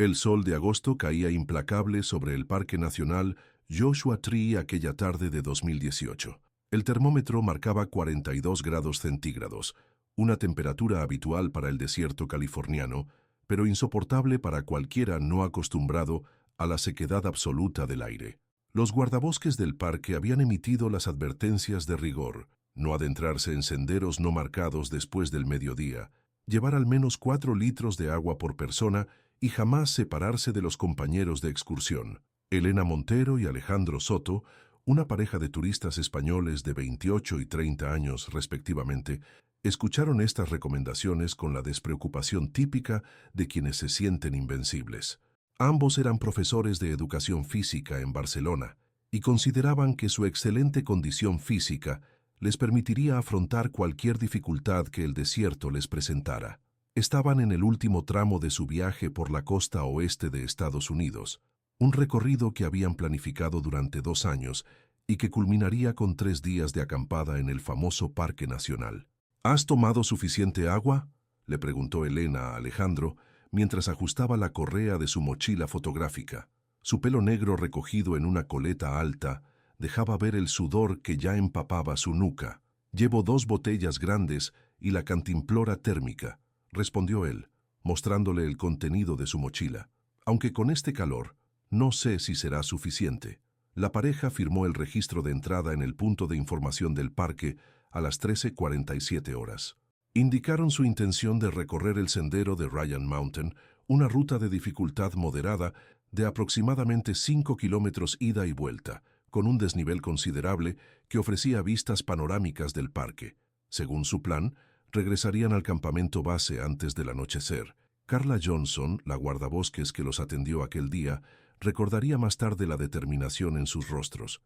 El sol de agosto caía implacable sobre el Parque Nacional Joshua Tree aquella tarde de 2018. El termómetro marcaba 42 grados centígrados, una temperatura habitual para el desierto californiano, pero insoportable para cualquiera no acostumbrado a la sequedad absoluta del aire. Los guardabosques del parque habían emitido las advertencias de rigor: no adentrarse en senderos no marcados después del mediodía, llevar al menos 4 litros de agua por persona y jamás separarse de los compañeros de excursión. Elena Montero y Alejandro Soto, una pareja de turistas españoles de 28 y 30 años respectivamente, escucharon estas recomendaciones con la despreocupación típica de quienes se sienten invencibles. Ambos eran profesores de educación física en Barcelona y consideraban que su excelente condición física les permitiría afrontar cualquier dificultad que el desierto les presentara. Estaban en el último tramo de su viaje por la costa oeste de Estados Unidos, un recorrido que habían planificado durante 2 años y que culminaría con 3 días de acampada en el famoso Parque Nacional. ¿Has tomado suficiente agua?, le preguntó Elena a Alejandro mientras ajustaba la correa de su mochila fotográfica. Su pelo negro recogido en una coleta alta dejaba ver el sudor que ya empapaba su nuca. «Llevo 2 botellas grandes y la cantimplora térmica», respondió él, mostrándole el contenido de su mochila. «Aunque con este calor, no sé si será suficiente». La pareja firmó el registro de entrada en el punto de información del parque a las 13:47 horas. Indicaron su intención de recorrer el sendero de Ryan Mountain, una ruta de dificultad moderada de aproximadamente 5 kilómetros ida y vuelta, con un desnivel considerable que ofrecía vistas panorámicas del parque. Según su plan, regresarían al campamento base antes del anochecer. Carla Johnson, la guardabosques que los atendió aquel día, recordaría más tarde la determinación en sus rostros.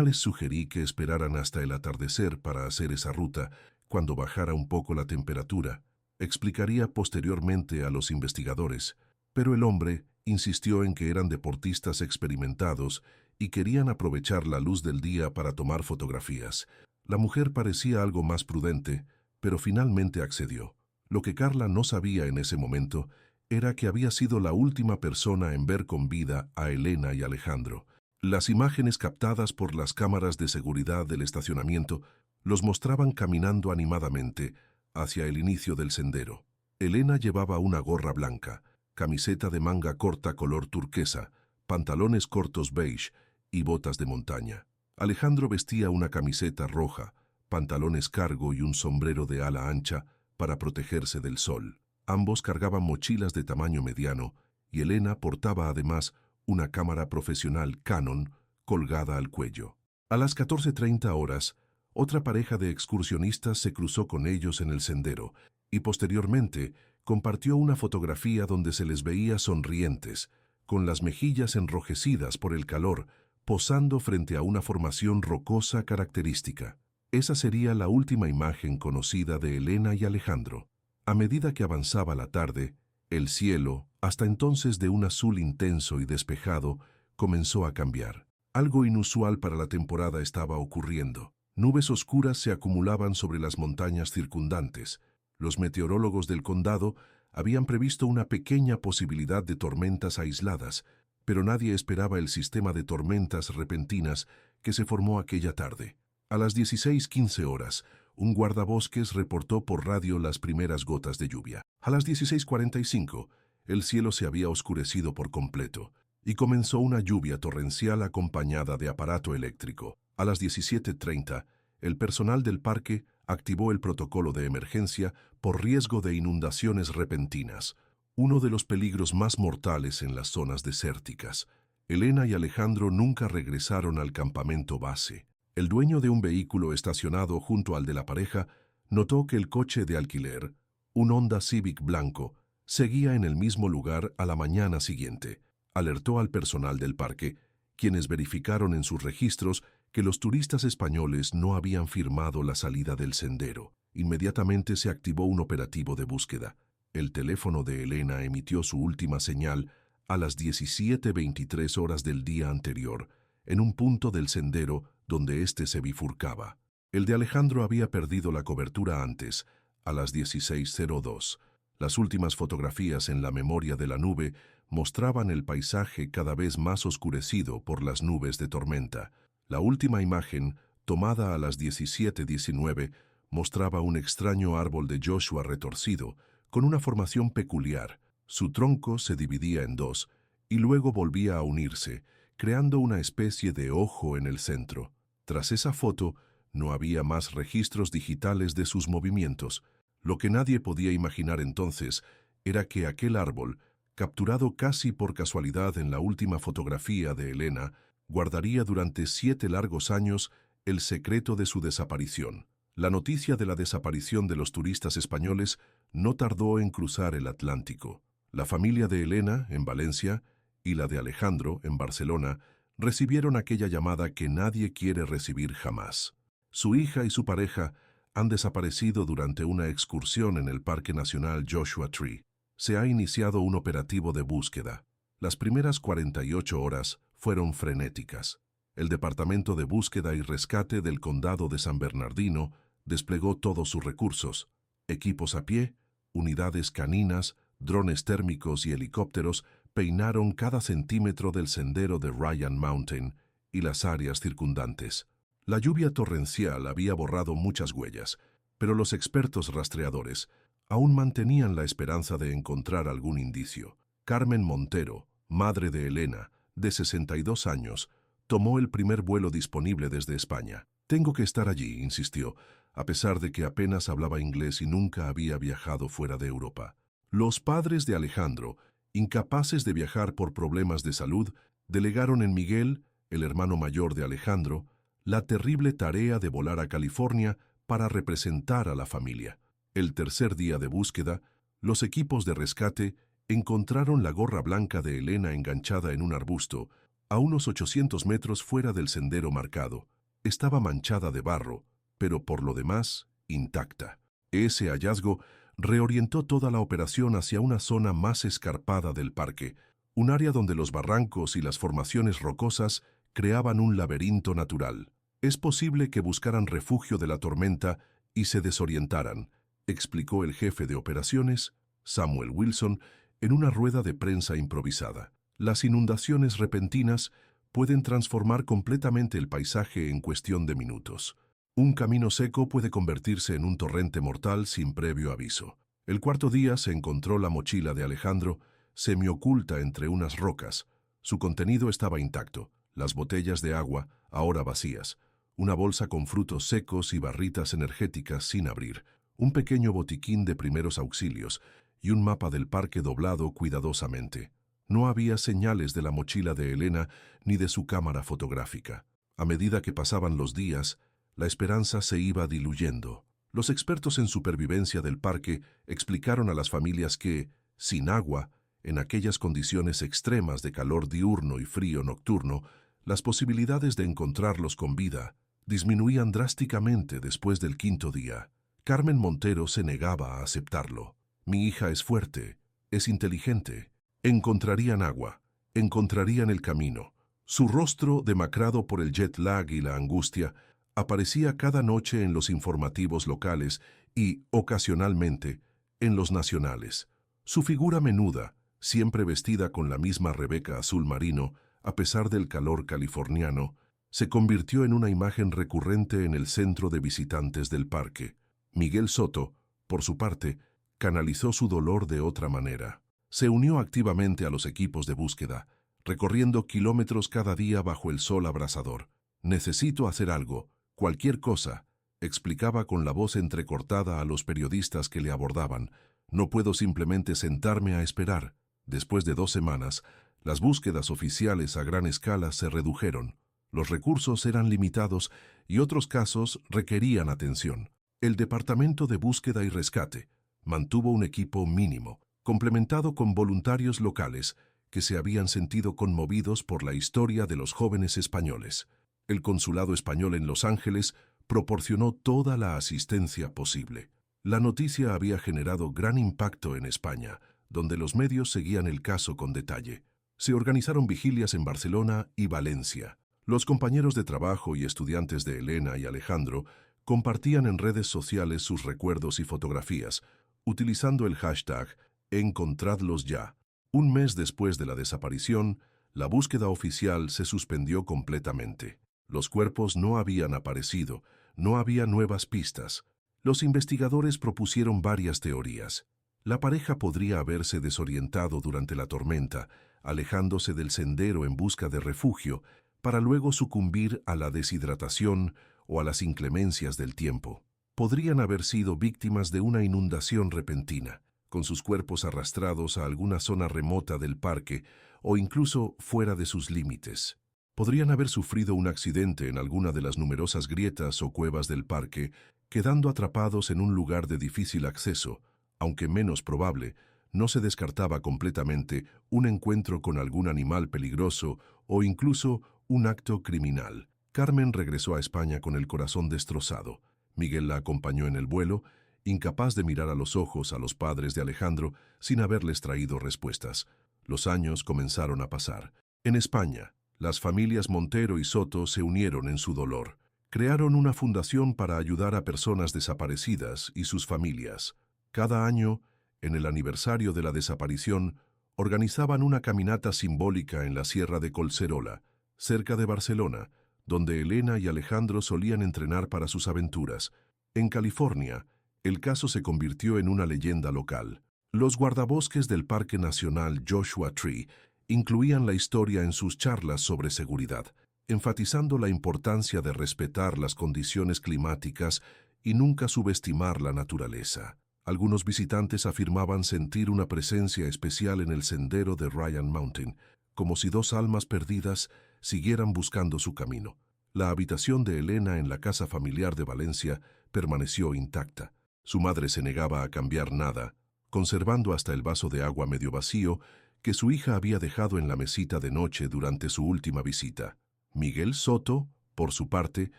Les sugerí que esperaran hasta el atardecer para hacer esa ruta, cuando bajara un poco la temperatura, explicaría posteriormente a los investigadores, pero el hombre insistió en que eran deportistas experimentados y querían aprovechar la luz del día para tomar fotografías. La mujer parecía algo más prudente, pero finalmente accedió. Lo que Carla no sabía en ese momento era que había sido la última persona en ver con vida a Elena y Alejandro. Las imágenes captadas por las cámaras de seguridad del estacionamiento los mostraban caminando animadamente hacia el inicio del sendero. Elena llevaba una gorra blanca, camiseta de manga corta color turquesa, pantalones cortos beige y botas de montaña. Alejandro vestía una camiseta roja, pantalones cargo y un sombrero de ala ancha para protegerse del sol. Ambos cargaban mochilas de tamaño mediano y Elena portaba además una cámara profesional Canon colgada al cuello. A las 14:30 horas, otra pareja de excursionistas se cruzó con ellos en el sendero y posteriormente compartió una fotografía donde se les veía sonrientes, con las mejillas enrojecidas por el calor, posando frente a una formación rocosa característica. Esa sería la última imagen conocida de Elena y Alejandro. A medida que avanzaba la tarde, el cielo, hasta entonces de un azul intenso y despejado, comenzó a cambiar. Algo inusual para la temporada estaba ocurriendo. Nubes oscuras se acumulaban sobre las montañas circundantes. Los meteorólogos del condado habían previsto una pequeña posibilidad de tormentas aisladas, pero nadie esperaba el sistema de tormentas repentinas que se formó aquella tarde. A las 16:15 horas, un guardabosques reportó por radio las primeras gotas de lluvia. A las 16:45, el cielo se había oscurecido por completo y comenzó una lluvia torrencial acompañada de aparato eléctrico. A las 17:30, el personal del parque activó el protocolo de emergencia por riesgo de inundaciones repentinas, uno de los peligros más mortales en las zonas desérticas. Elena y Alejandro nunca regresaron al campamento base. El dueño de un vehículo estacionado junto al de la pareja notó que el coche de alquiler, un Honda Civic blanco, seguía en el mismo lugar a la mañana siguiente. Alertó al personal del parque, quienes verificaron en sus registros que los turistas españoles no habían firmado la salida del sendero. Inmediatamente se activó un operativo de búsqueda. El teléfono de Elena emitió su última señal a las 17:23 horas del día anterior, en un punto del sendero donde éste se bifurcaba. El de Alejandro había perdido la cobertura antes, a las 16:02. Las últimas fotografías en la memoria de la nube mostraban el paisaje cada vez más oscurecido por las nubes de tormenta. La última imagen, tomada a las 17:19, mostraba un extraño árbol de Joshua retorcido, con una formación peculiar. Su tronco se dividía en dos, y luego volvía a unirse, creando una especie de ojo en el centro. Tras esa foto, no había más registros digitales de sus movimientos. Lo que nadie podía imaginar entonces era que aquel árbol, capturado casi por casualidad en la última fotografía de Elena, guardaría durante 7 largos años el secreto de su desaparición. La noticia de la desaparición de los turistas españoles no tardó en cruzar el Atlántico. La familia de Elena, en Valencia, y la de Alejandro, en Barcelona, recibieron aquella llamada que nadie quiere recibir jamás. Su hija y su pareja han desaparecido durante una excursión en el Parque Nacional Joshua Tree. Se ha iniciado un operativo de búsqueda. Las primeras 48 horas fueron frenéticas. El Departamento de Búsqueda y Rescate del Condado de San Bernardino desplegó todos sus recursos: equipos a pie, unidades caninas, drones térmicos y helicópteros peinaron cada centímetro del sendero de Ryan Mountain y las áreas circundantes. La lluvia torrencial había borrado muchas huellas, pero los expertos rastreadores aún mantenían la esperanza de encontrar algún indicio. Carmen Montero, madre de Elena, de 62 años, tomó el primer vuelo disponible desde España. «Tengo que estar allí», insistió, a pesar de que apenas hablaba inglés y nunca había viajado fuera de Europa. Los padres de Alejandro, incapaces de viajar por problemas de salud, delegaron en Miguel, el hermano mayor de Alejandro, la terrible tarea de volar a California para representar a la familia. El tercer día de búsqueda, los equipos de rescate encontraron la gorra blanca de Elena enganchada en un arbusto, a unos 800 metros fuera del sendero marcado. Estaba manchada de barro, pero por lo demás, intacta. Ese hallazgo reorientó toda la operación hacia una zona más escarpada del parque, un área donde los barrancos y las formaciones rocosas creaban un laberinto natural. «Es posible que buscaran refugio de la tormenta y se desorientaran», explicó el jefe de operaciones, Samuel Wilson, en una rueda de prensa improvisada. «Las inundaciones repentinas pueden transformar completamente el paisaje en cuestión de minutos. Un camino seco puede convertirse en un torrente mortal sin previo aviso». El cuarto día se encontró la mochila de Alejandro, semioculta entre unas rocas. Su contenido estaba intacto: las botellas de agua, ahora vacías, una bolsa con frutos secos y barritas energéticas sin abrir, un pequeño botiquín de primeros auxilios y un mapa del parque doblado cuidadosamente. No había señales de la mochila de Elena ni de su cámara fotográfica. A medida que pasaban los días, la esperanza se iba diluyendo. Los expertos en supervivencia del parque explicaron a las familias que, sin agua, en aquellas condiciones extremas de calor diurno y frío nocturno, las posibilidades de encontrarlos con vida disminuían drásticamente después del quinto día. Carmen Montero se negaba a aceptarlo. «Mi hija es fuerte, es inteligente. Encontrarían agua, encontrarían el camino». Su rostro, demacrado por el jet lag y la angustia, aparecía cada noche en los informativos locales y, ocasionalmente, en los nacionales. Su figura menuda, siempre vestida con la misma rebeca azul marino, a pesar del calor californiano, se convirtió en una imagen recurrente en el centro de visitantes del parque. Miguel Soto, por su parte, canalizó su dolor de otra manera. Se unió activamente a los equipos de búsqueda, recorriendo kilómetros cada día bajo el sol abrasador. «Necesito hacer algo, cualquier cosa», explicaba con la voz entrecortada a los periodistas que le abordaban. «No puedo simplemente sentarme a esperar». Después de 2 semanas, las búsquedas oficiales a gran escala se redujeron. Los recursos eran limitados y otros casos requerían atención. El Departamento de Búsqueda y Rescate mantuvo un equipo mínimo, complementado con voluntarios locales que se habían sentido conmovidos por la historia de los jóvenes españoles. El Consulado Español en Los Ángeles proporcionó toda la asistencia posible. La noticia había generado gran impacto en España, donde los medios seguían el caso con detalle. Se organizaron vigilias en Barcelona y Valencia. Los compañeros de trabajo y estudiantes de Elena y Alejandro compartían en redes sociales sus recuerdos y fotografías, utilizando el hashtag #EncontradlosYa. Un mes después de la desaparición, la búsqueda oficial se suspendió completamente. Los cuerpos no habían aparecido, no había nuevas pistas. Los investigadores propusieron varias teorías. La pareja podría haberse desorientado durante la tormenta, alejándose del sendero en busca de refugio, para luego sucumbir a la deshidratación o a las inclemencias del tiempo. Podrían haber sido víctimas de una inundación repentina, con sus cuerpos arrastrados a alguna zona remota del parque o incluso fuera de sus límites. Podrían haber sufrido un accidente en alguna de las numerosas grietas o cuevas del parque, quedando atrapados en un lugar de difícil acceso. Aunque menos probable, no se descartaba completamente un encuentro con algún animal peligroso o incluso un acto criminal. Carmen regresó a España con el corazón destrozado. Miguel la acompañó en el vuelo, incapaz de mirar a los ojos a los padres de Alejandro sin haberles traído respuestas. Los años comenzaron a pasar. En España, las familias Montero y Soto se unieron en su dolor. Crearon una fundación para ayudar a personas desaparecidas y sus familias. Cada año, en el aniversario de la desaparición, organizaban una caminata simbólica en la Sierra de Collserola, cerca de Barcelona, donde Elena y Alejandro solían entrenar para sus aventuras. En California, el caso se convirtió en una leyenda local. Los guardabosques del Parque Nacional Joshua Tree incluían la historia en sus charlas sobre seguridad, enfatizando la importancia de respetar las condiciones climáticas y nunca subestimar la naturaleza. Algunos visitantes afirmaban sentir una presencia especial en el sendero de Ryan Mountain, como si dos almas perdidas siguieran buscando su camino. La habitación de Elena en la casa familiar de Valencia permaneció intacta. Su madre se negaba a cambiar nada, conservando hasta el vaso de agua medio vacío que su hija había dejado en la mesita de noche durante su última visita. Miguel Soto, por su parte,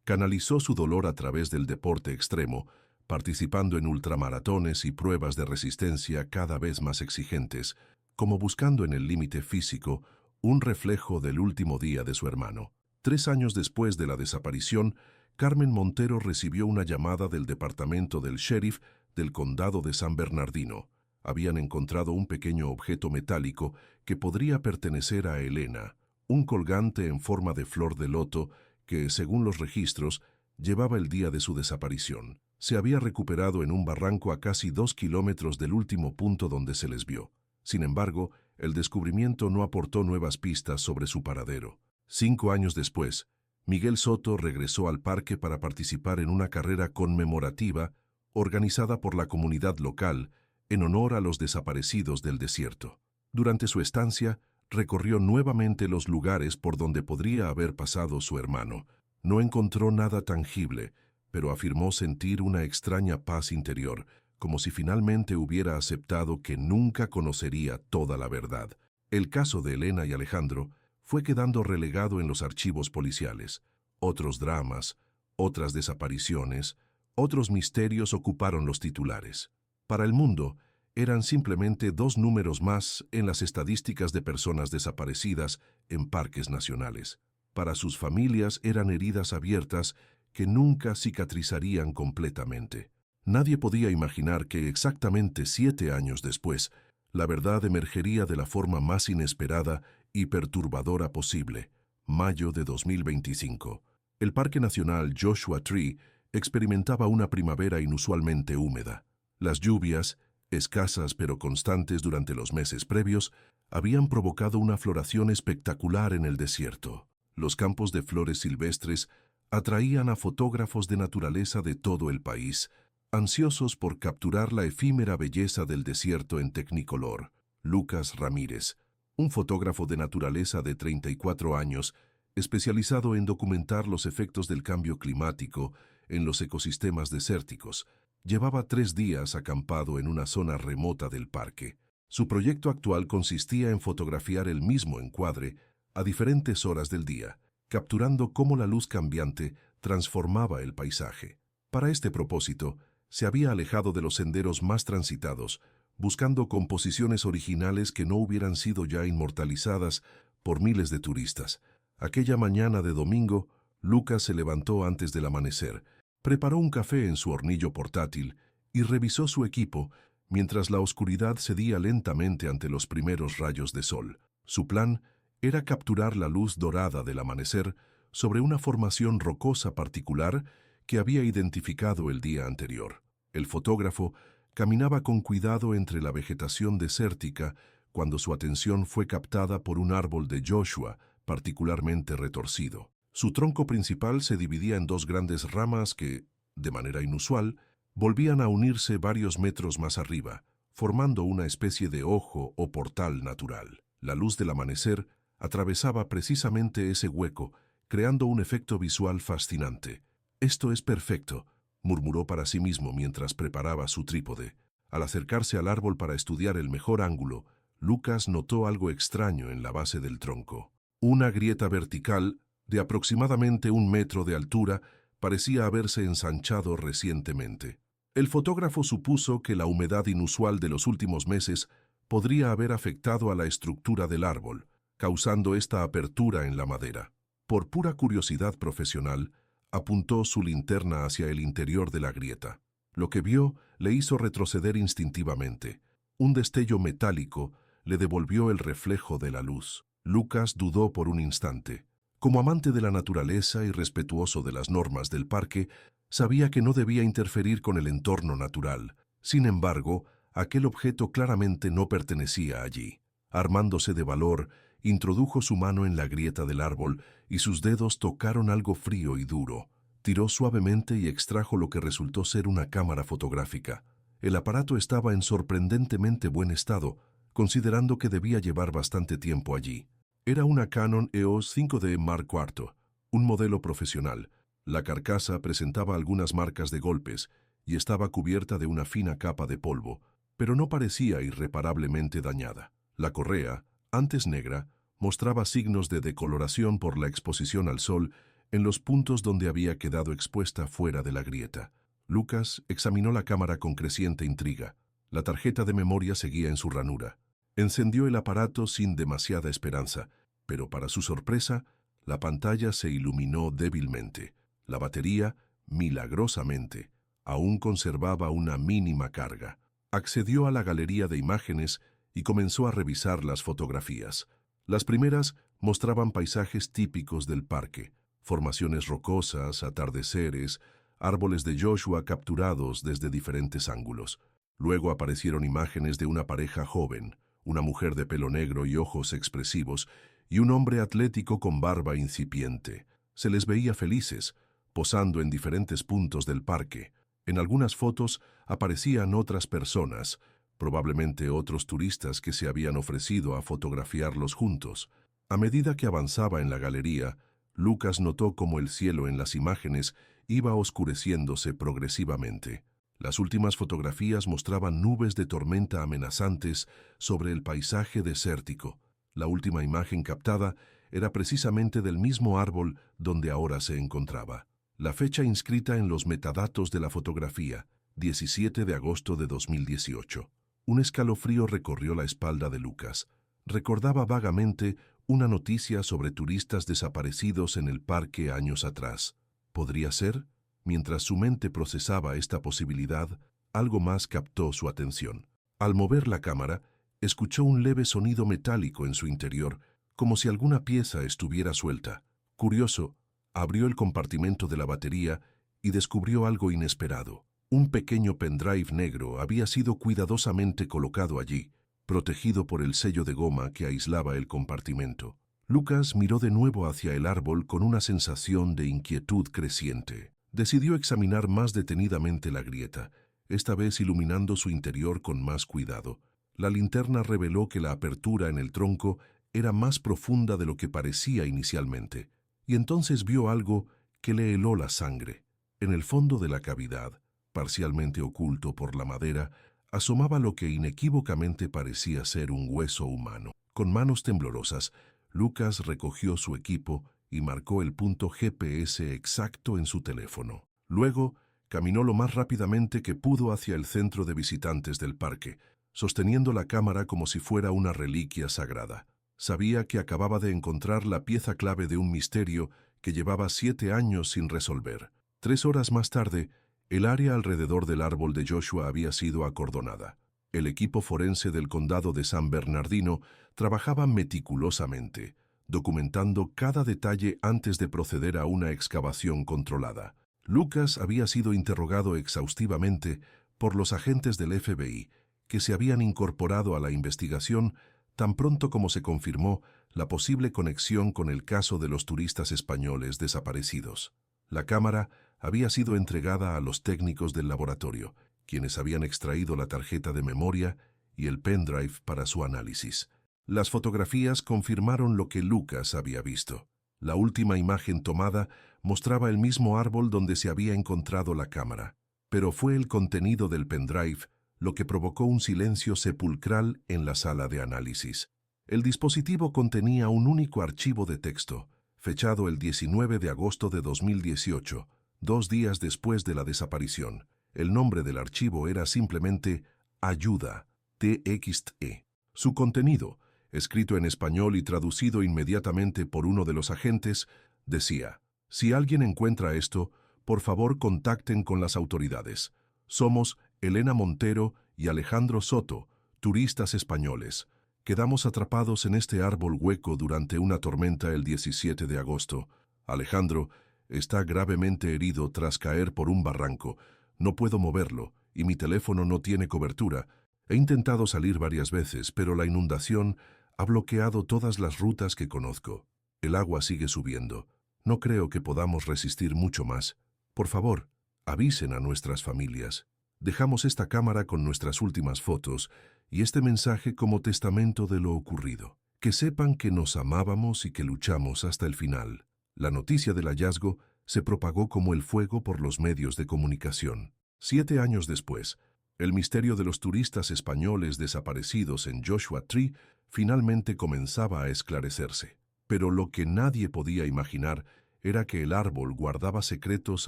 canalizó su dolor a través del deporte extremo, participando en ultramaratones y pruebas de resistencia cada vez más exigentes, como buscando en el límite físico un reflejo del último día de su hermano. 3 años después de la desaparición, Carmen Montero recibió una llamada del departamento del sheriff del condado de San Bernardino. Habían encontrado un pequeño objeto metálico que podría pertenecer a Elena, un colgante en forma de flor de loto que, según los registros, llevaba el día de su desaparición. Se había recuperado en un barranco a casi 2 kilómetros del último punto donde se les vio. Sin embargo, el descubrimiento no aportó nuevas pistas sobre su paradero. 5 años después, Miguel Soto regresó al parque para participar en una carrera conmemorativa organizada por la comunidad local en honor a los desaparecidos del desierto. Durante su estancia, recorrió nuevamente los lugares por donde podría haber pasado su hermano. No encontró nada tangible, pero afirmó sentir una extraña paz interior, como si finalmente hubiera aceptado que nunca conocería toda la verdad. El caso de Elena y Alejandro fue quedando relegado en los archivos policiales. Otros dramas, otras desapariciones, otros misterios ocuparon los titulares. Para el mundo, eran simplemente 2 números más en las estadísticas de personas desaparecidas en parques nacionales. Para sus familias eran heridas abiertas que nunca cicatrizarían completamente. Nadie podía imaginar que exactamente 7 años después, la verdad emergería de la forma más inesperada y perturbadora posible. Mayo de 2025. El Parque Nacional Joshua Tree experimentaba una primavera inusualmente húmeda. Las lluvias, escasas pero constantes durante los meses previos, habían provocado una floración espectacular en el desierto. Los campos de flores silvestres atraían a fotógrafos de naturaleza de todo el país, ansiosos por capturar la efímera belleza del desierto en Technicolor. Lucas Ramírez, un fotógrafo de naturaleza de 34 años, especializado en documentar los efectos del cambio climático en los ecosistemas desérticos, llevaba 3 días acampado en una zona remota del parque. Su proyecto actual consistía en fotografiar el mismo encuadre a diferentes horas del día, capturando cómo la luz cambiante transformaba el paisaje. Para este propósito, se había alejado de los senderos más transitados, buscando composiciones originales que no hubieran sido ya inmortalizadas por miles de turistas. Aquella mañana de domingo, Lucas se levantó antes del amanecer, preparó un café en su hornillo portátil y revisó su equipo mientras la oscuridad cedía lentamente ante los primeros rayos de sol. Su plan era capturar la luz dorada del amanecer sobre una formación rocosa particular que había identificado el día anterior. El fotógrafo caminaba con cuidado entre la vegetación desértica cuando su atención fue captada por un árbol de Joshua particularmente retorcido. Su tronco principal se dividía en dos grandes ramas que, de manera inusual, volvían a unirse varios metros más arriba, formando una especie de ojo o portal natural. La luz del amanecer atravesaba precisamente ese hueco, creando un efecto visual fascinante. «Esto es perfecto», murmuró para sí mismo mientras preparaba su trípode. Al acercarse al árbol para estudiar el mejor ángulo, Lucas notó algo extraño en la base del tronco. Una grieta vertical, de aproximadamente 1 metro de altura, parecía haberse ensanchado recientemente. El fotógrafo supuso que la humedad inusual de los últimos meses podría haber afectado a la estructura del árbol, causando esta apertura en la madera. Por pura curiosidad profesional, apuntó su linterna hacia el interior de la grieta. Lo que vio le hizo retroceder instintivamente. Un destello metálico le devolvió el reflejo de la luz. Lucas dudó por un instante. Como amante de la naturaleza y respetuoso de las normas del parque, sabía que no debía interferir con el entorno natural. Sin embargo, aquel objeto claramente no pertenecía allí. Armándose de valor, introdujo su mano en la grieta del árbol y sus dedos tocaron algo frío y duro. Tiró suavemente y extrajo lo que resultó ser una cámara fotográfica. El aparato estaba en sorprendentemente buen estado, considerando que debía llevar bastante tiempo allí. Era una Canon EOS 5D Mark IV, un modelo profesional. La carcasa presentaba algunas marcas de golpes y estaba cubierta de una fina capa de polvo, pero no parecía irreparablemente dañada. La correa, antes negra, mostraba signos de decoloración por la exposición al sol en los puntos donde había quedado expuesta fuera de la grieta. Lucas examinó la cámara con creciente intriga. La tarjeta de memoria seguía en su ranura. Encendió el aparato sin demasiada esperanza, pero para su sorpresa, la pantalla se iluminó débilmente. La batería, milagrosamente, aún conservaba una mínima carga. Accedió a la galería de imágenes y comenzó a revisar las fotografías. Las primeras mostraban paisajes típicos del parque, formaciones rocosas, atardeceres, árboles de Joshua capturados desde diferentes ángulos. Luego aparecieron imágenes de una pareja joven, una mujer de pelo negro y ojos expresivos, y un hombre atlético con barba incipiente. Se les veía felices, posando en diferentes puntos del parque. En algunas fotos aparecían otras personas, probablemente otros turistas que se habían ofrecido a fotografiarlos juntos. A medida que avanzaba en la galería, Lucas notó cómo el cielo en las imágenes iba oscureciéndose progresivamente. Las últimas fotografías mostraban nubes de tormenta amenazantes sobre el paisaje desértico. La última imagen captada era precisamente del mismo árbol donde ahora se encontraba. La fecha inscrita en los metadatos de la fotografía, 17 de agosto de 2018. Un escalofrío recorrió la espalda de Lucas. Recordaba vagamente una noticia sobre turistas desaparecidos en el parque años atrás. ¿Podría ser? Mientras su mente procesaba esta posibilidad, algo más captó su atención. Al mover la cámara, escuchó un leve sonido metálico en su interior, como si alguna pieza estuviera suelta. Curioso, abrió el compartimento de la batería y descubrió algo inesperado. Un pequeño pendrive negro había sido cuidadosamente colocado allí, protegido por el sello de goma que aislaba el compartimento. Lucas miró de nuevo hacia el árbol con una sensación de inquietud creciente. Decidió examinar más detenidamente la grieta, esta vez iluminando su interior con más cuidado. La linterna reveló que la apertura en el tronco era más profunda de lo que parecía inicialmente, y entonces vio algo que le heló la sangre. En el fondo de la cavidad, parcialmente oculto por la madera, asomaba lo que inequívocamente parecía ser un hueso humano. Con manos temblorosas, Lucas recogió su equipo y marcó el punto GPS exacto en su teléfono. Luego, caminó lo más rápidamente que pudo hacia el centro de visitantes del parque, sosteniendo la cámara como si fuera una reliquia sagrada. Sabía que acababa de encontrar la pieza clave de un misterio que llevaba 7 años sin resolver. 3 horas más tarde, el área alrededor del árbol de Joshua había sido acordonada. El equipo forense del condado de San Bernardino trabajaba meticulosamente, documentando cada detalle antes de proceder a una excavación controlada. Lucas había sido interrogado exhaustivamente por los agentes del FBI, que se habían incorporado a la investigación tan pronto como se confirmó la posible conexión con el caso de los turistas españoles desaparecidos. La cámara había sido entregada a los técnicos del laboratorio, quienes habían extraído la tarjeta de memoria y el pendrive para su análisis. Las fotografías confirmaron lo que Lucas había visto. La última imagen tomada mostraba el mismo árbol donde se había encontrado la cámara, pero fue el contenido del pendrive lo que provocó un silencio sepulcral en la sala de análisis. El dispositivo contenía un único archivo de texto, fechado el 19 de agosto de 2018, 2 días después de la desaparición. El nombre del archivo era simplemente Ayuda, TXT. Su contenido, escrito en español y traducido inmediatamente por uno de los agentes, decía: si alguien encuentra esto, por favor contacten con las autoridades. Somos Elena Montero y Alejandro Soto, turistas españoles. Quedamos atrapados en este árbol hueco durante una tormenta el 17 de agosto. Alejandro está gravemente herido tras caer por un barranco. No puedo moverlo y mi teléfono no tiene cobertura. He intentado salir varias veces, pero la inundación ha bloqueado todas las rutas que conozco. El agua sigue subiendo. No creo que podamos resistir mucho más. Por favor, avisen a nuestras familias. Dejamos esta cámara con nuestras últimas fotos y este mensaje como testamento de lo ocurrido. Que sepan que nos amábamos y que luchamos hasta el final. La noticia del hallazgo se propagó como el fuego por los medios de comunicación. 7 años después, el misterio de los turistas españoles desaparecidos en Joshua Tree finalmente comenzaba a esclarecerse. Pero lo que nadie podía imaginar era que el árbol guardaba secretos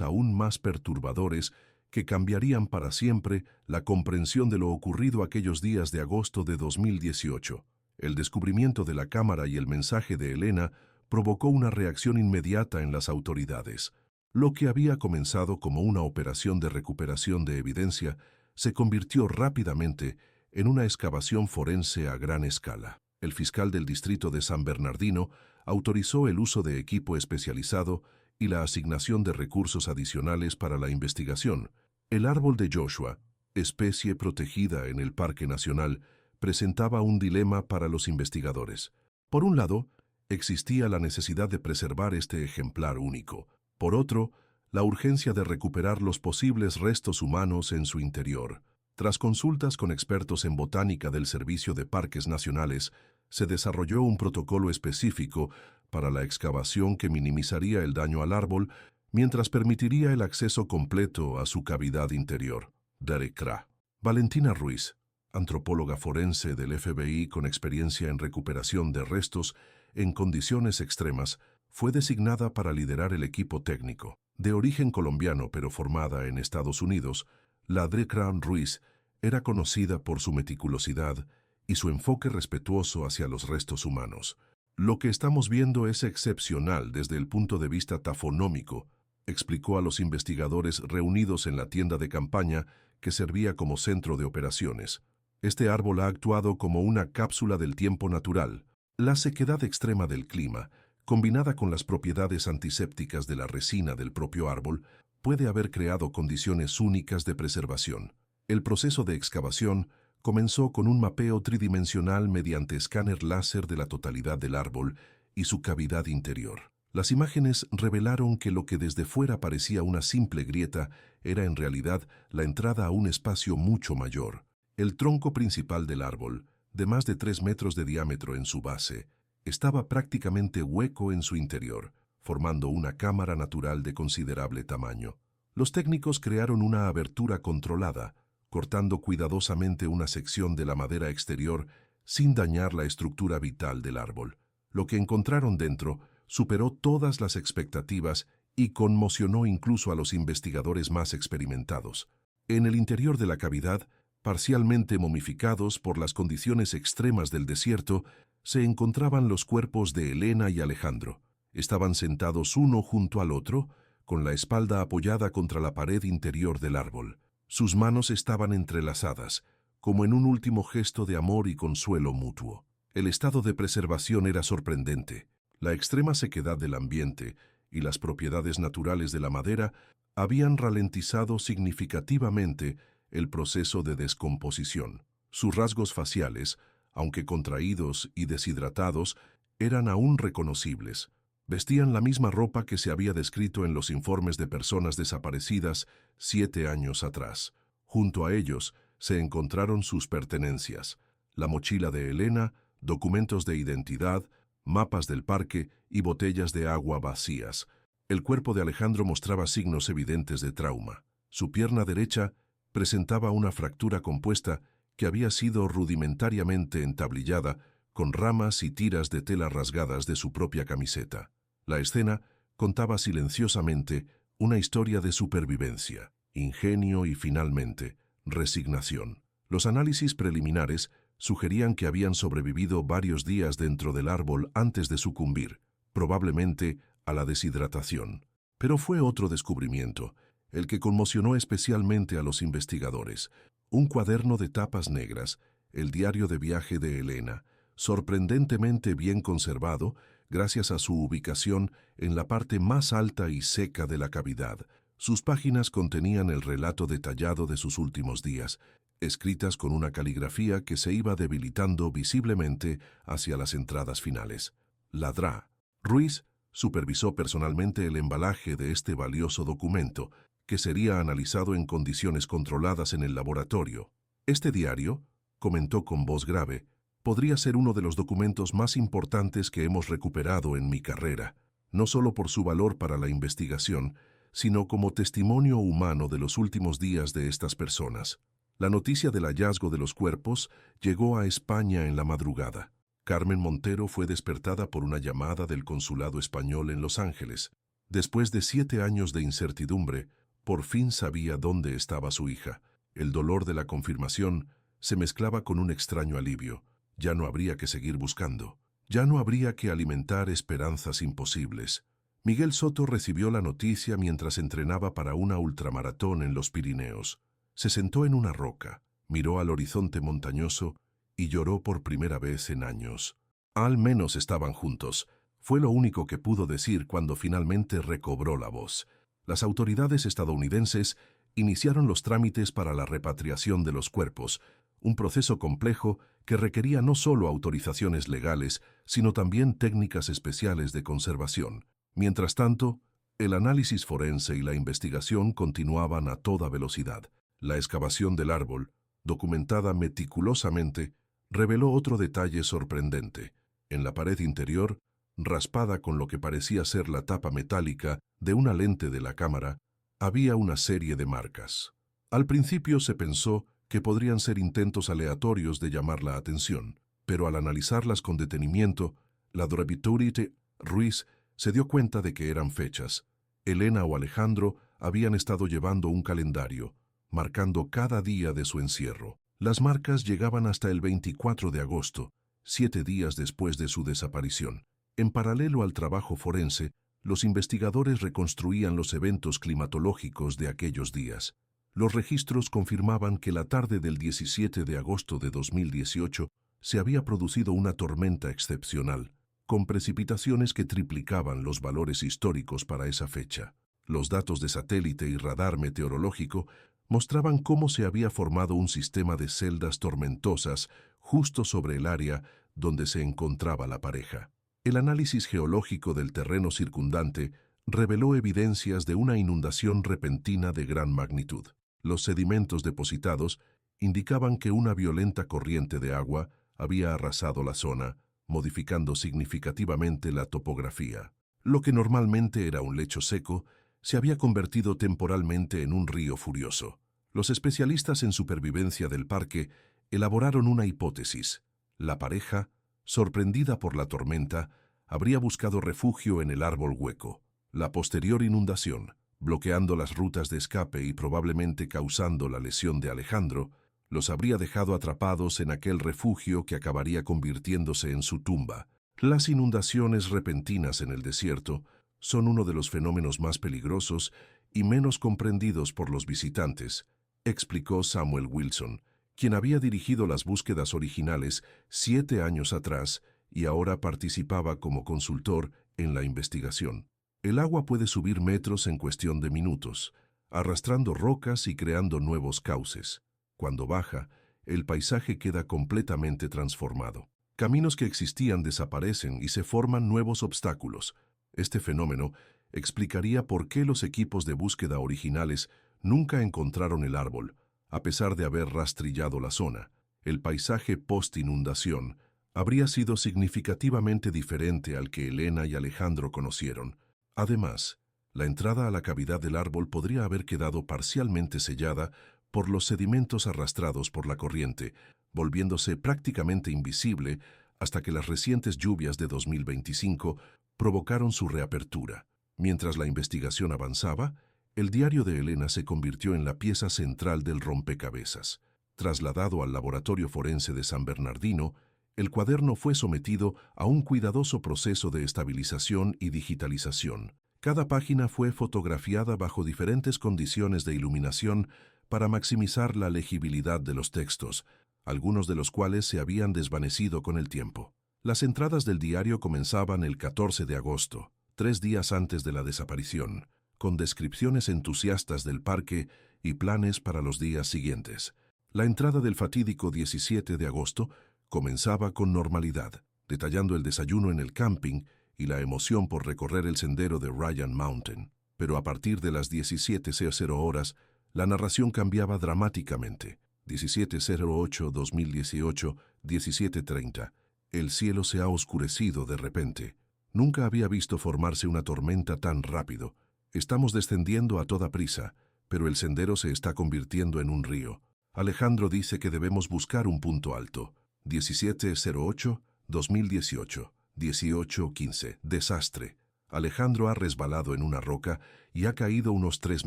aún más perturbadores que cambiarían para siempre la comprensión de lo ocurrido aquellos días de agosto de 2018. El descubrimiento de la cámara y el mensaje de Elena provocó una reacción inmediata en las autoridades. Lo que había comenzado como una operación de recuperación de evidencia se convirtió rápidamente en una excavación forense a gran escala. El fiscal del distrito de San Bernardino autorizó el uso de equipo especializado y la asignación de recursos adicionales para la investigación. El árbol de Joshua, especie protegida en el Parque Nacional, presentaba un dilema para los investigadores. Por un lado, existía la necesidad de preservar este ejemplar único. Por otro, la urgencia de recuperar los posibles restos humanos en su interior. Tras consultas con expertos en botánica del Servicio de Parques Nacionales, se desarrolló un protocolo específico para la excavación que minimizaría el daño al árbol mientras permitiría el acceso completo a su cavidad interior. Derek Kra. Valentina Ruiz, antropóloga forense del FBI con experiencia en recuperación de restos en condiciones extremas, fue designada para liderar el equipo técnico. De origen colombiano pero formada en Estados Unidos, la Derek Ruiz era conocida por su meticulosidad y su enfoque respetuoso hacia los restos humanos. Lo que estamos viendo es excepcional desde el punto de vista tafonómico, explicó a los investigadores reunidos en la tienda de campaña que servía como centro de operaciones. Este árbol ha actuado como una cápsula del tiempo natural. La sequedad extrema del clima, combinada con las propiedades antisépticas de la resina del propio árbol, puede haber creado condiciones únicas de preservación. El proceso de excavación comenzó con un mapeo tridimensional mediante escáner láser de la totalidad del árbol y su cavidad interior. Las imágenes revelaron que lo que desde fuera parecía una simple grieta era en realidad la entrada a un espacio mucho mayor. El tronco principal del árbol, de más de 3 metros de diámetro en su base, estaba prácticamente hueco en su interior, formando una cámara natural de considerable tamaño. Los técnicos crearon una abertura controlada, cortando cuidadosamente una sección de la madera exterior sin dañar la estructura vital del árbol. Lo que encontraron dentro superó todas las expectativas y conmocionó incluso a los investigadores más experimentados. En el interior de la cavidad, parcialmente momificados por las condiciones extremas del desierto, se encontraban los cuerpos de Elena y Alejandro. Estaban sentados uno junto al otro, con la espalda apoyada contra la pared interior del árbol. Sus manos estaban entrelazadas, como en un último gesto de amor y consuelo mutuo. El estado de preservación era sorprendente. La extrema sequedad del ambiente y las propiedades naturales de la madera habían ralentizado significativamente el proceso de descomposición. Sus rasgos faciales, aunque contraídos y deshidratados, eran aún reconocibles. Vestían la misma ropa que se había descrito en los informes de personas desaparecidas 7 años atrás. Junto a ellos se encontraron sus pertenencias: la mochila de Elena, documentos de identidad, mapas del parque y botellas de agua vacías. El cuerpo de Alejandro mostraba signos evidentes de trauma. Su pierna derecha presentaba una fractura compuesta que había sido rudimentariamente entablillada con ramas y tiras de tela rasgadas de su propia camiseta. La escena contaba silenciosamente una historia de supervivencia, ingenio y, finalmente, resignación. Los análisis preliminares sugerían que habían sobrevivido varios días dentro del árbol antes de sucumbir, probablemente a la deshidratación. Pero fue otro descubrimiento, el que conmocionó especialmente a los investigadores: un cuaderno de tapas negras, el diario de viaje de Elena, sorprendentemente bien conservado gracias a su ubicación en la parte más alta y seca de la cavidad. Sus páginas contenían el relato detallado de sus últimos días, escritas con una caligrafía que se iba debilitando visiblemente hacia las entradas finales. Ladrá. Ruiz supervisó personalmente el embalaje de este valioso documento, que sería analizado en condiciones controladas en el laboratorio. Este diario, comentó con voz grave, podría ser uno de los documentos más importantes que hemos recuperado en mi carrera, no solo por su valor para la investigación, sino como testimonio humano de los últimos días de estas personas. La noticia del hallazgo de los cuerpos llegó a España en la madrugada. Carmen Montero fue despertada por una llamada del consulado español en Los Ángeles. Después de 7 años de incertidumbre, por fin sabía dónde estaba su hija. El dolor de la confirmación se mezclaba con un extraño alivio. Ya no habría que seguir buscando. Ya no habría que alimentar esperanzas imposibles. Miguel Soto recibió la noticia mientras entrenaba para una ultramaratón en los Pirineos. Se sentó en una roca, miró al horizonte montañoso y lloró por primera vez en años. Al menos estaban juntos. Fue lo único que pudo decir cuando finalmente recobró la voz. Las autoridades estadounidenses iniciaron los trámites para la repatriación de los cuerpos, un proceso complejo que requería no solo autorizaciones legales, sino también técnicas especiales de conservación. Mientras tanto, el análisis forense y la investigación continuaban a toda velocidad. La excavación del árbol, documentada meticulosamente, reveló otro detalle sorprendente. En la pared interior, raspada con lo que parecía ser la tapa metálica de una lente de la cámara, había una serie de marcas. Al principio se pensó que podrían ser intentos aleatorios de llamar la atención, pero al analizarlas con detenimiento, la Autorité Ruiz se dio cuenta de que eran fechas. Elena o Alejandro habían estado llevando un calendario, marcando cada día de su encierro. Las marcas llegaban hasta el 24 de agosto, 7 días después de su desaparición. En paralelo al trabajo forense, los investigadores reconstruían los eventos climatológicos de aquellos días. Los registros confirmaban que la tarde del 17 de agosto de 2018 se había producido una tormenta excepcional, con precipitaciones que triplicaban los valores históricos para esa fecha. Los datos de satélite y radar meteorológico mostraban cómo se había formado un sistema de celdas tormentosas justo sobre el área donde se encontraba la pareja. El análisis geológico del terreno circundante reveló evidencias de una inundación repentina de gran magnitud. Los sedimentos depositados indicaban que una violenta corriente de agua había arrasado la zona, modificando significativamente la topografía. Lo que normalmente era un lecho seco se había convertido temporalmente en un río furioso. Los especialistas en supervivencia del parque elaboraron una hipótesis. La pareja, sorprendida por la tormenta, habría buscado refugio en el árbol hueco. La posterior inundación, bloqueando las rutas de escape y probablemente causando la lesión de Alejandro, los habría dejado atrapados en aquel refugio que acabaría convirtiéndose en su tumba. Las inundaciones repentinas en el desierto son uno de los fenómenos más peligrosos y menos comprendidos por los visitantes, explicó Samuel Wilson, quien había dirigido las búsquedas originales 7 años atrás y ahora participaba como consultor en la investigación. El agua puede subir metros en cuestión de minutos, arrastrando rocas y creando nuevos cauces. Cuando baja, el paisaje queda completamente transformado. Caminos que existían desaparecen y se forman nuevos obstáculos. Este fenómeno explicaría por qué los equipos de búsqueda originales nunca encontraron el árbol, a pesar de haber rastrillado la zona. El paisaje post-inundación habría sido significativamente diferente al que Elena y Alejandro conocieron. Además, la entrada a la cavidad del árbol podría haber quedado parcialmente sellada por los sedimentos arrastrados por la corriente, volviéndose prácticamente invisible hasta que las recientes lluvias de 2025 provocaron su reapertura. Mientras la investigación avanzaba, el diario de Elena se convirtió en la pieza central del rompecabezas. Trasladado al laboratorio forense de San Bernardino, el cuaderno fue sometido a un cuidadoso proceso de estabilización y digitalización. Cada página fue fotografiada bajo diferentes condiciones de iluminación para maximizar la legibilidad de los textos, algunos de los cuales se habían desvanecido con el tiempo. Las entradas del diario comenzaban el 14 de agosto, 3 días antes de la desaparición, con descripciones entusiastas del parque y planes para los días siguientes. La entrada del fatídico 17 de agosto comenzaba con normalidad, detallando el desayuno en el camping y la emoción por recorrer el sendero de Ryan Mountain. Pero a partir de las 17:00 horas, la narración cambiaba dramáticamente. 17:08-2018, 17:30. El cielo se ha oscurecido de repente. Nunca había visto formarse una tormenta tan rápido. Estamos descendiendo a toda prisa, pero el sendero se está convirtiendo en un río. Alejandro dice que debemos buscar un punto alto. 17:08-2018, 18:15. Desastre. Alejandro ha resbalado en una roca y ha caído unos 3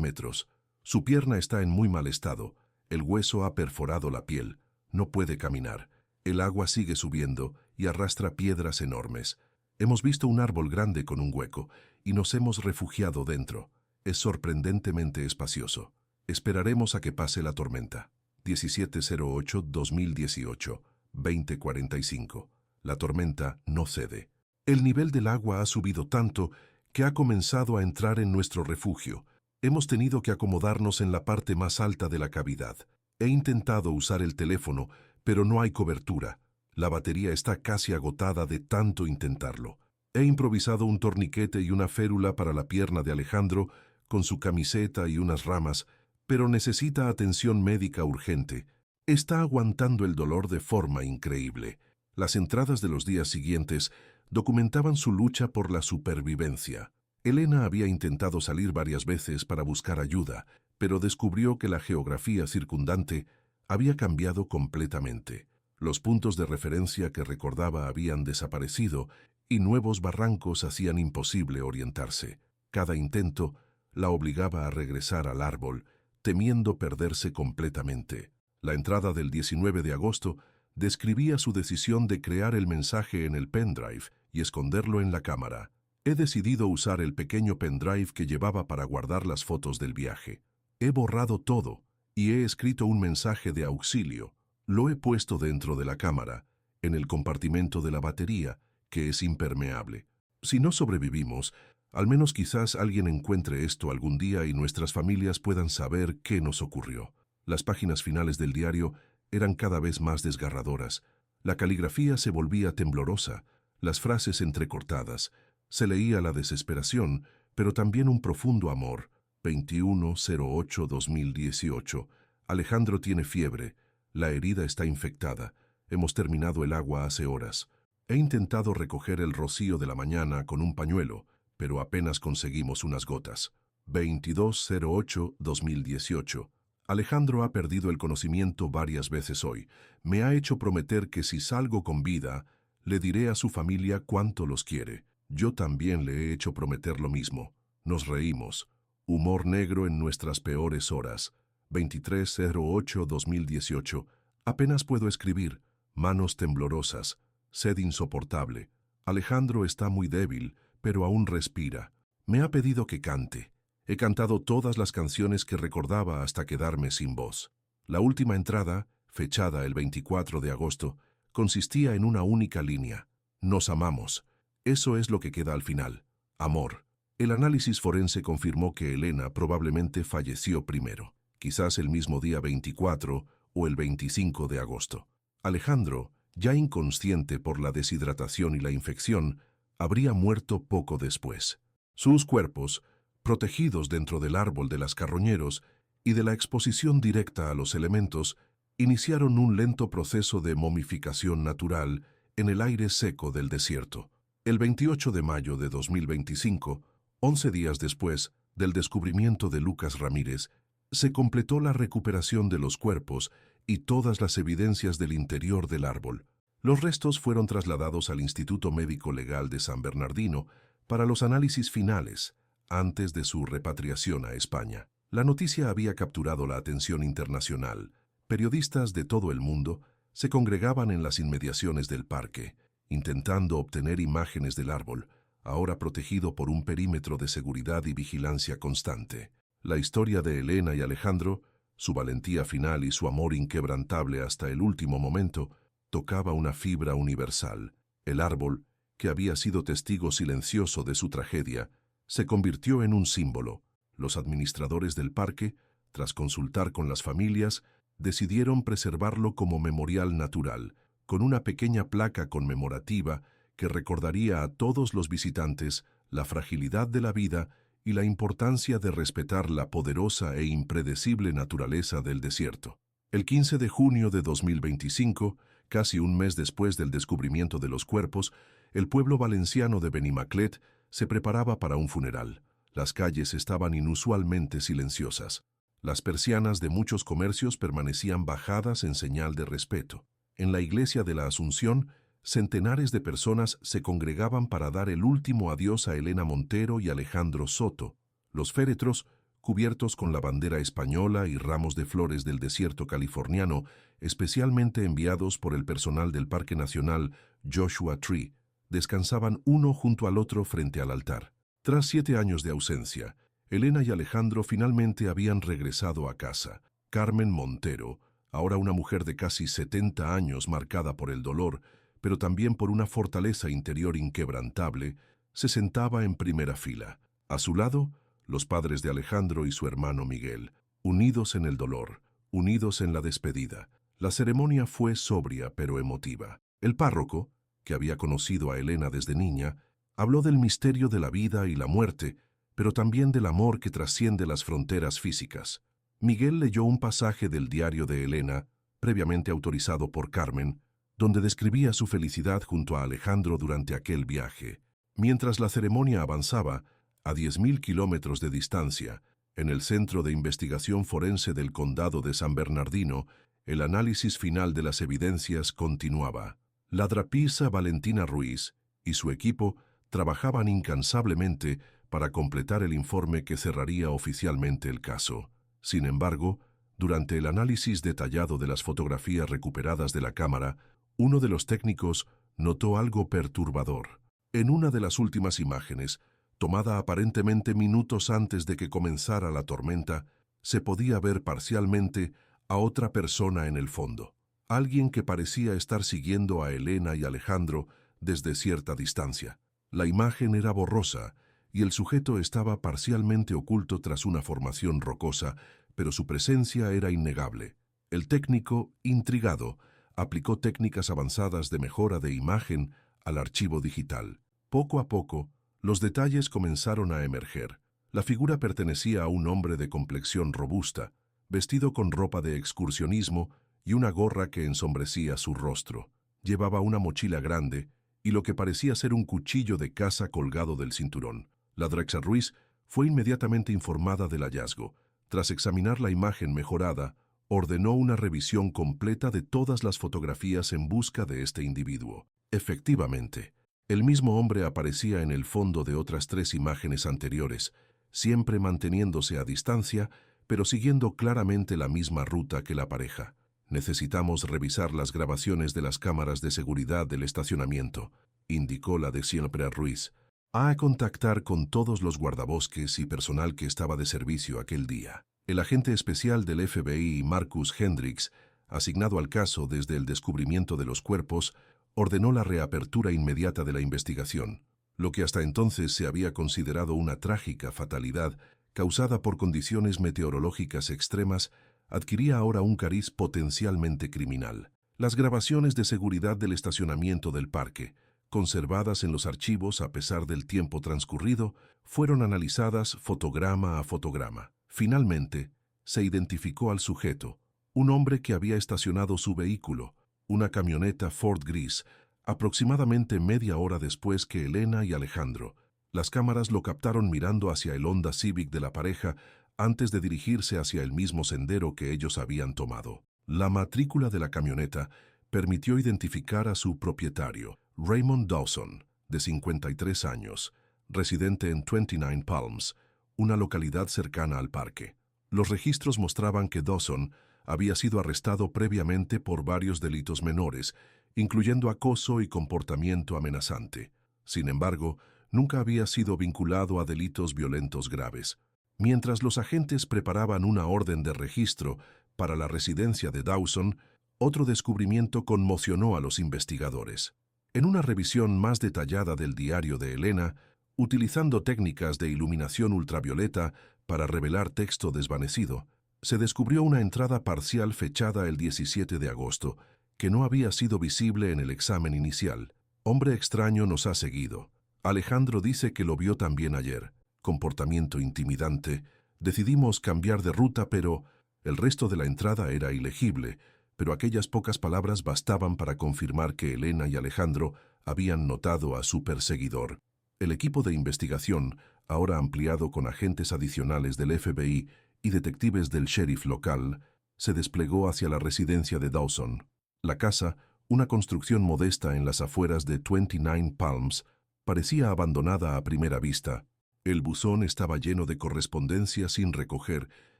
metros. Su pierna está en muy mal estado. El hueso ha perforado la piel. No puede caminar. El agua sigue subiendo y arrastra piedras enormes. Hemos visto un árbol grande con un hueco y nos hemos refugiado dentro. Es sorprendentemente espacioso. Esperaremos a que pase la tormenta. 17:08-2018, 20:45. La tormenta no cede. El nivel del agua ha subido tanto que ha comenzado a entrar en nuestro refugio. Hemos tenido que acomodarnos en la parte más alta de la cavidad. He intentado usar el teléfono, pero no hay cobertura. La batería está casi agotada de tanto intentarlo. He improvisado un torniquete y una férula para la pierna de Alejandro con su camiseta y unas ramas, pero necesita atención médica urgente. Está aguantando el dolor de forma increíble. Las entradas de los días siguientes documentaban su lucha por la supervivencia. Elena había intentado salir varias veces para buscar ayuda, pero descubrió que la geografía circundante había cambiado completamente. Los puntos de referencia que recordaba habían desaparecido y nuevos barrancos hacían imposible orientarse. Cada intento la obligaba a regresar al árbol, temiendo perderse completamente. La entrada del 19 de agosto describía su decisión de crear el mensaje en el pendrive y esconderlo en la cámara. He decidido usar el pequeño pendrive que llevaba para guardar las fotos del viaje. He borrado todo y he escrito un mensaje de auxilio. Lo he puesto dentro de la cámara, en el compartimento de la batería, que es impermeable. Si no sobrevivimos, al menos quizás alguien encuentre esto algún día y nuestras familias puedan saber qué nos ocurrió. Las páginas finales del diario eran cada vez más desgarradoras. La caligrafía se volvía temblorosa, las frases entrecortadas. Se leía la desesperación, pero también un profundo amor. 21:08-2018. Alejandro tiene fiebre. La herida está infectada. Hemos terminado el agua hace horas. He intentado recoger el rocío de la mañana con un pañuelo, pero apenas conseguimos unas gotas. 22:08-2018. Alejandro ha perdido el conocimiento varias veces hoy. Me ha hecho prometer que si salgo con vida, le diré a su familia cuánto los quiere. Yo también le he hecho prometer lo mismo. Nos reímos. Humor negro en nuestras peores horas. 23:08-2018. Apenas puedo escribir. Manos temblorosas. Sed insoportable. Alejandro está muy débil, pero aún respira. Me ha pedido que cante. He cantado todas las canciones que recordaba hasta quedarme sin voz. La última entrada, fechada el 24 de agosto, consistía en una única línea: nos amamos. Eso es lo que queda al final: amor. El análisis forense confirmó que Elena probablemente falleció primero, quizás el mismo día 24 o el 25 de agosto. Alejandro, ya inconsciente por la deshidratación y la infección, habría muerto poco después. Sus cuerpos, protegidos dentro del árbol de las carroñeros y de la exposición directa a los elementos, iniciaron un lento proceso de momificación natural en el aire seco del desierto. El 28 de mayo de 2025, 11 días después del descubrimiento de Lucas Ramírez, se completó la recuperación de los cuerpos y todas las evidencias del interior del árbol. Los restos fueron trasladados al Instituto Médico Legal de San Bernardino para los análisis finales, antes de su repatriación a España. La noticia había capturado la atención internacional. Periodistas de todo el mundo se congregaban en las inmediaciones del parque, intentando obtener imágenes del árbol, ahora protegido por un perímetro de seguridad y vigilancia constante. La historia de Elena y Alejandro, su valentía final y su amor inquebrantable hasta el último momento, tocaba una fibra universal. El árbol, que había sido testigo silencioso de su tragedia, se convirtió en un símbolo. Los administradores del parque, tras consultar con las familias, decidieron preservarlo como memorial natural, con una pequeña placa conmemorativa que recordaría a todos los visitantes la fragilidad de la vida y la importancia de respetar la poderosa e impredecible naturaleza del desierto. El 15 de junio de 2025, casi un mes después del descubrimiento de los cuerpos, el pueblo valenciano de Benimaclet se preparaba para un funeral. Las calles estaban inusualmente silenciosas. Las persianas de muchos comercios permanecían bajadas en señal de respeto. En la iglesia de la Asunción, centenares de personas se congregaban para dar el último adiós a Elena Montero y Alejandro Soto. Los féretros, cubiertos con la bandera española y ramos de flores del desierto californiano, especialmente enviados por el personal del Parque Nacional Joshua Tree, descansaban uno junto al otro frente al altar. Tras 7 años de ausencia, Elena y Alejandro finalmente habían regresado a casa. Carmen Montero, ahora una mujer de casi 70 años marcada por el dolor, pero también por una fortaleza interior inquebrantable, se sentaba en primera fila. A su lado, los padres de Alejandro y su hermano Miguel, unidos en el dolor, unidos en la despedida. La ceremonia fue sobria pero emotiva. El párroco, que había conocido a Elena desde niña, habló del misterio de la vida y la muerte, pero también del amor que trasciende las fronteras físicas. Miguel leyó un pasaje del diario de Elena, previamente autorizado por Carmen, donde describía su felicidad junto a Alejandro durante aquel viaje. Mientras la ceremonia avanzaba, a 10.000 kilómetros de distancia, en el Centro de Investigación Forense del Condado de San Bernardino, el análisis final de las evidencias continuaba. La drapisa Valentina Ruiz y su equipo trabajaban incansablemente para completar el informe que cerraría oficialmente el caso. Sin embargo, durante el análisis detallado de las fotografías recuperadas de la cámara, uno de los técnicos notó algo perturbador. En una de las últimas imágenes, tomada aparentemente minutos antes de que comenzara la tormenta, se podía ver parcialmente a otra persona en el fondo. Alguien que parecía estar siguiendo a Elena y Alejandro desde cierta distancia. La imagen era borrosa y el sujeto estaba parcialmente oculto tras una formación rocosa, pero su presencia era innegable. El técnico, intrigado, aplicó técnicas avanzadas de mejora de imagen al archivo digital. Poco a poco, los detalles comenzaron a emerger. La figura pertenecía a un hombre de complexión robusta, vestido con ropa de excursionismo y una gorra que ensombrecía su rostro. Llevaba una mochila grande y lo que parecía ser un cuchillo de caza colgado del cinturón. La Drexa Ruiz fue inmediatamente informada del hallazgo. Tras examinar la imagen mejorada, ordenó una revisión completa de todas las fotografías en busca de este individuo. Efectivamente, el mismo hombre aparecía en el fondo de otras 3 imágenes anteriores, siempre manteniéndose a distancia, pero siguiendo claramente la misma ruta que la pareja. Necesitamos revisar las grabaciones de las cámaras de seguridad del estacionamiento, indicó la de Siempre Ruiz. A contactar con todos los guardabosques y personal que estaba de servicio aquel día. El agente especial del FBI, Marcus Hendricks, asignado al caso desde el descubrimiento de los cuerpos, ordenó la reapertura inmediata de la investigación. Lo que hasta entonces se había considerado una trágica fatalidad causada por condiciones meteorológicas extremas, adquiría ahora un cariz potencialmente criminal. Las grabaciones de seguridad del estacionamiento del parque, conservadas en los archivos a pesar del tiempo transcurrido, fueron analizadas fotograma a fotograma. Finalmente, se identificó al sujeto, un hombre que había estacionado su vehículo, una camioneta Ford gris, aproximadamente media hora después que Elena y Alejandro. Las cámaras lo captaron mirando hacia el Honda Civic de la pareja antes de dirigirse hacia el mismo sendero que ellos habían tomado. La matrícula de la camioneta permitió identificar a su propietario, Raymond Dawson, de 53 años, residente en 29 Palms, una localidad cercana al parque. Los registros mostraban que Dawson había sido arrestado previamente por varios delitos menores, incluyendo acoso y comportamiento amenazante. Sin embargo, nunca había sido vinculado a delitos violentos graves. Mientras los agentes preparaban una orden de registro para la residencia de Dawson, otro descubrimiento conmocionó a los investigadores. En una revisión más detallada del diario de Elena, utilizando técnicas de iluminación ultravioleta para revelar texto desvanecido, se descubrió una entrada parcial fechada el 17 de agosto, que no había sido visible en el examen inicial. Hombre extraño nos ha seguido. Alejandro dice que lo vio también ayer. Comportamiento intimidante. Decidimos cambiar de ruta, pero el resto de la entrada era ilegible, pero aquellas pocas palabras bastaban para confirmar que Elena y Alejandro habían notado a su perseguidor. El equipo de investigación, ahora ampliado con agentes adicionales del FBI y detectives del sheriff local, se desplegó hacia la residencia de Dawson. La casa, una construcción modesta en las afueras de 29 Palms, parecía abandonada a primera vista. El buzón estaba lleno de correspondencia sin recoger